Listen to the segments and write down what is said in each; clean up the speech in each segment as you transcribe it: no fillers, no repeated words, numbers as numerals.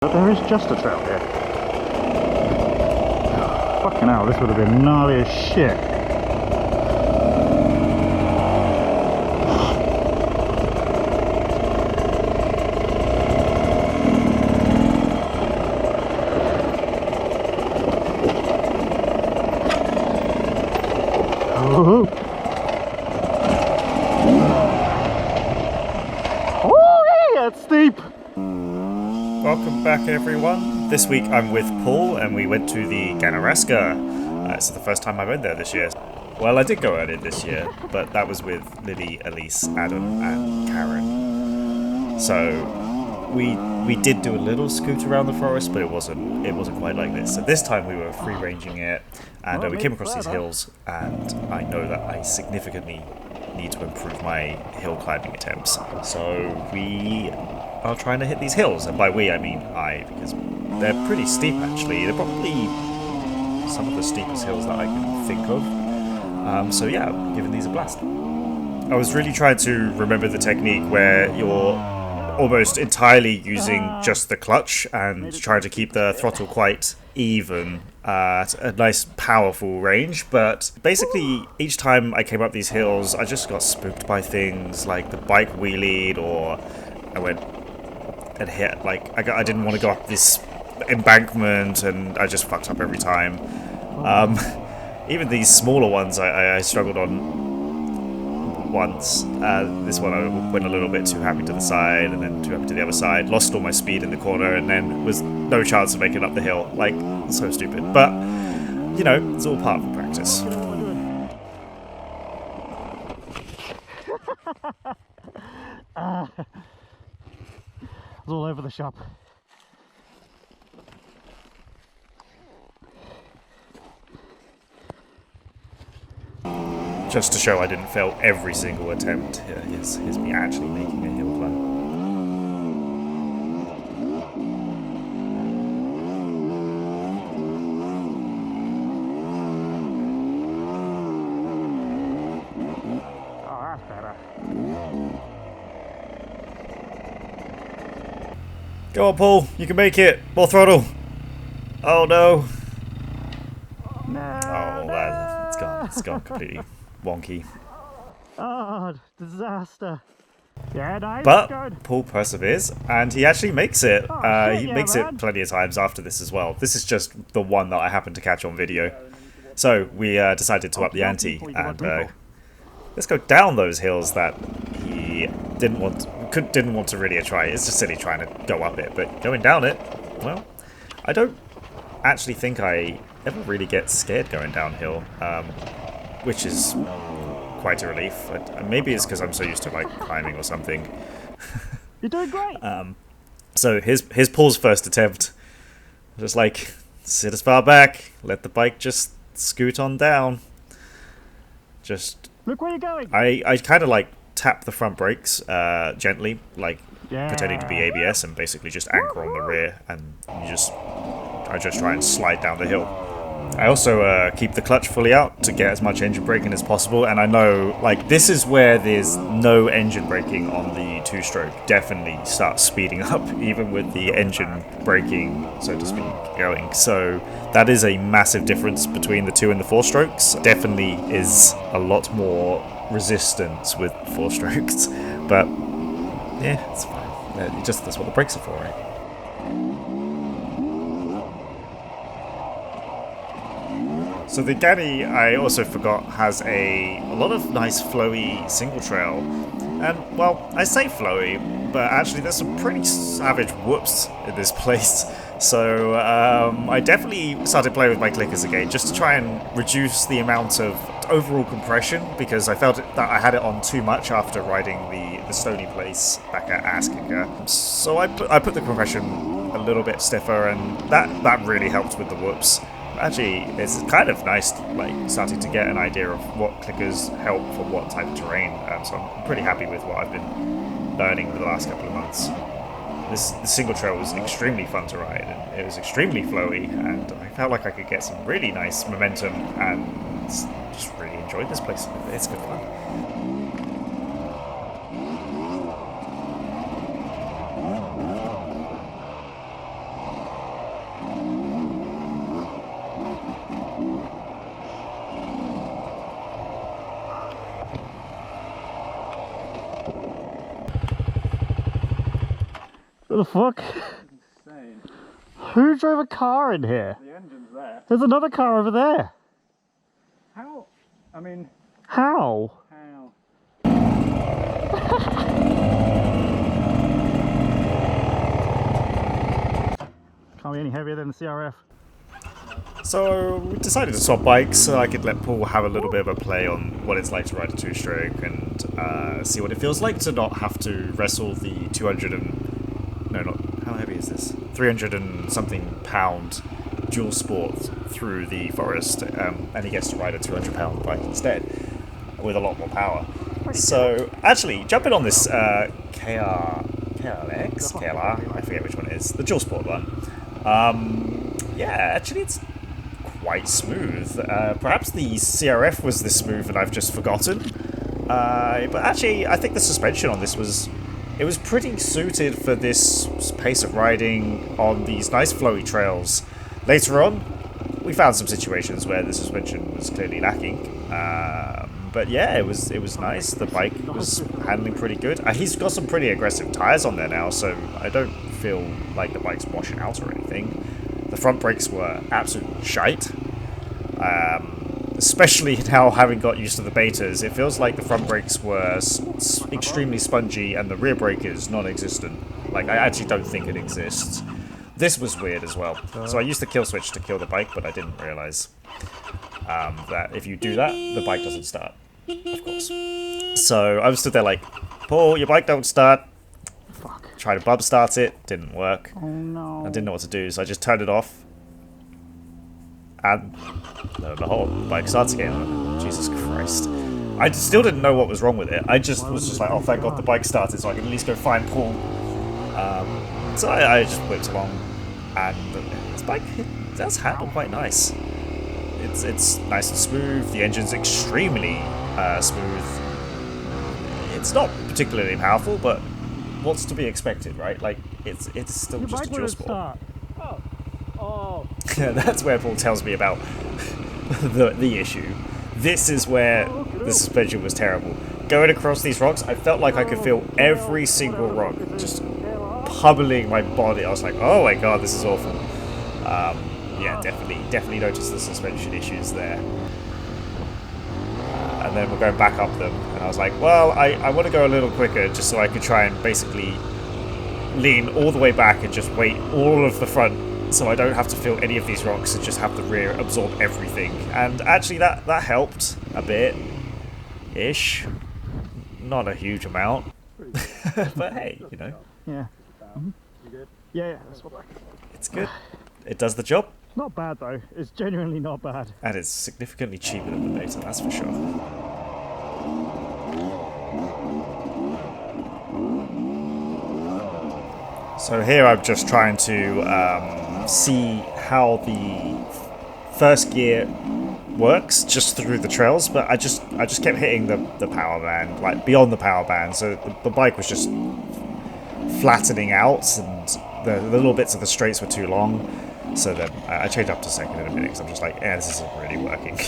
But there is just a trail here. Fucking hell, this would have been gnarly as shit. Oh, yeah, it's steep. Welcome back, everyone. This week I'm with Paul and we went to the Ganaraska. It's the first time I went there this year. Well, I did go earlier this year, but that was with Lily, Elise, Adam and Karen. So we did do a little scoot around the forest, but it wasn't quite like this. So this time we were free ranging it, and we came across these hills, and I know that I significantly need to improve my hill climbing attempts. So we are trying to hit these hills, and by we I mean I, because they're pretty steep actually. They're probably some of the steepest hills that I can think of. So yeah, I'm giving these a blast. I was really trying to remember the technique where you're almost entirely using just the clutch and trying to keep the throttle quite even at a nice powerful range, but basically each time I came up these hills I just got spooked by things like the bike wheelied, or I went and hit, like I didn't want to go up this embankment and I just fucked up every time. Even these smaller ones I struggled on once. This one I went a little bit too happy to the side and then too happy to the other side, lost all my speed in the corner, and then was no chance of making up the hill. Like, so stupid. But, you know, it's all part of the practice. It's all over the shop. Just to show I didn't fail every single attempt. Here's me actually making a hill climb. Oh, that's better. Go on, Paul. You can make it. More throttle. Oh no. No. Oh, it's gone. It's gone completely wonky. Oh, disaster. Yeah, nice. But Good. Paul perseveres, and he actually makes it. Shit, He yeah, makes man. it plenty of times after this as well. This is just the one that I happened to catch on video. So we decided to up the ante and let's go down those hills that he didn't want to really try. It's just silly trying to go up it, but going down it, well, I don't actually think I ever really get scared going downhill, which is quite a relief. Maybe it's because I'm so used to like climbing or something. You're doing great. So here's Paul's first attempt. Just like sit as far back, let the bike just scoot on down. Just Look where you're going. I kind of like tap the front brakes gently, like Yeah. pretending to be ABS, and basically just anchor on the rear, and I just try and slide down the hill. I also keep the clutch fully out to get as much engine braking as possible, and I know like this is where there's no engine braking on the two-stroke. Definitely starts speeding up even with the engine braking, so to speak, going. So that is a massive difference between the two and the four strokes. Definitely is a lot more resistance with four strokes, but yeah, it's fine. That's what the brakes are for, right? So the Gani, I also forgot, has a lot of nice flowy single trail. And, well, I say flowy, but actually there's some pretty savage whoops in this place. So I definitely started playing with my clickers again, just to try and reduce the amount of overall compression, because I felt that I had it on too much after riding the stony place back at Askinger. So I put the compression a little bit stiffer, and that really helped with the whoops. Actually, it's kind of nice, like, starting to get an idea of what clickers help for what type of terrain. So I'm pretty happy with what I've been learning over the last couple of months. This single trail was extremely fun to ride, and it was extremely flowy, and I felt like I could get some really nice momentum, and just really enjoyed this place. It's good fun. the fuck? Insane. Who drove a car in here? The engine's there. There's another car over there. How? I mean, How? how? Can't be any heavier than the CRF. So we decided to swap bikes so I could let Paul have a little bit of a play on what it's like to ride a two-stroke and see what it feels like to not have to wrestle the 200 and... No, not... How heavy is this? 300 and something pound dual sport through the forest, and he gets to ride a 200-pound bike instead with a lot more power. So actually, jumping on this KLX, KLR, I forget which one it is, the dual sport one. Yeah, actually it's quite smooth. Perhaps the CRF was this smooth and I've just forgotten. But actually, I think the suspension on this was pretty suited for this pace of riding on these nice flowy trails. Later on, we found some situations where the suspension was clearly lacking. But yeah, it was nice. The bike was handling pretty good. He's got some pretty aggressive tires on there now, so I don't feel like the bike's washing out or anything. The front brakes were absolute shite. Especially now having got used to the betas, it feels like the front brakes were extremely spongy and the rear brake is non-existent. Like, I actually don't think it exists. This was weird as well. So I used the kill switch to kill the bike, but I didn't realise that if you do that, the bike doesn't start, of course. So I was stood there like, Paul, your bike don't start. Fuck. Tried to bump start it, didn't work. Oh no. I didn't know what to do, so I just turned it off. And the whole bike starts again. Jesus Christ. I still didn't know what was wrong with it. I just was just like, oh, thank God the bike started, so I can at least go find Paul. So I just whipped along, and this bike does handle quite nice. It's nice and smooth. The engine's extremely smooth. It's not particularly powerful, but what's to be expected, right? Like it's still just a dual sport. Oh. Yeah, that's where Paul tells me about the issue. This is where the suspension was terrible. Going across these rocks, I felt like I could feel every single rock just pummeling my body. I was like, oh my god, this is awful. Yeah, definitely noticed the suspension issues there. And then we're going back up them, and I was like, well, I want to go a little quicker just so I could try and basically lean all the way back and just weight all of the front so I don't have to feel any of these rocks and just have the rear absorb everything. And actually that helped a bit ish. Not a huge amount. But hey, you know. Yeah. You good? Yeah, that's what It's good. It does the job. Not bad though. It's genuinely not bad. And it's significantly cheaper than the beta, that's for sure. So here I'm just trying to see how the first gear works just through the trails, but I just kept hitting the power band, like beyond the power band, so the bike was just flattening out, and the little bits of the straights were too long. So then I changed up to second in a minute because I'm just like, yeah, this isn't really working.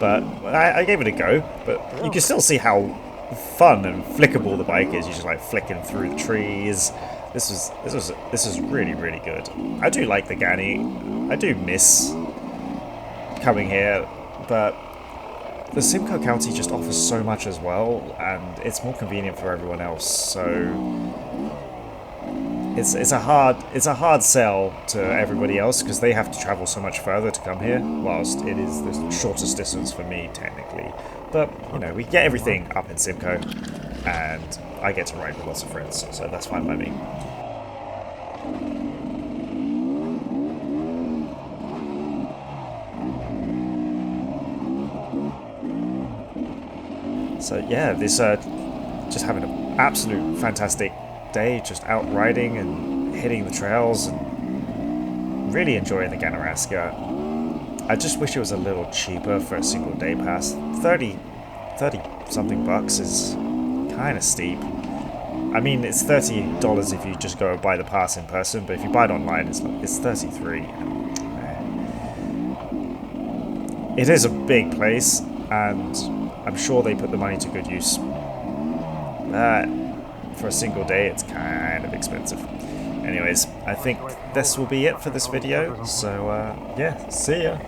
But I gave it a go, but you can still see how fun and flickable the bike is. You're just like flicking through the trees. This is really, really good. I do like the Gani. I do miss coming here, but the Simcoe County just offers so much as well, and it's more convenient for everyone else. So it's a hard sell to everybody else because they have to travel so much further to come here, whilst it is the shortest distance for me technically. But you know, we get everything up in Simcoe, and I get to ride with lots of friends, so that's fine by me. So yeah, this just having an absolute fantastic day, just out riding and hitting the trails and really enjoying the Ganaraska. I just wish it was a little cheaper for a single day pass. 30 something bucks is kind of steep. I mean, it's $30 if you just go buy the pass in person, but if you buy it online, it's 33. It is a big place, and I'm sure they put the money to good use. for a single day it's kind of expensive. Anyways, I think this will be it for this video, so yeah, see ya!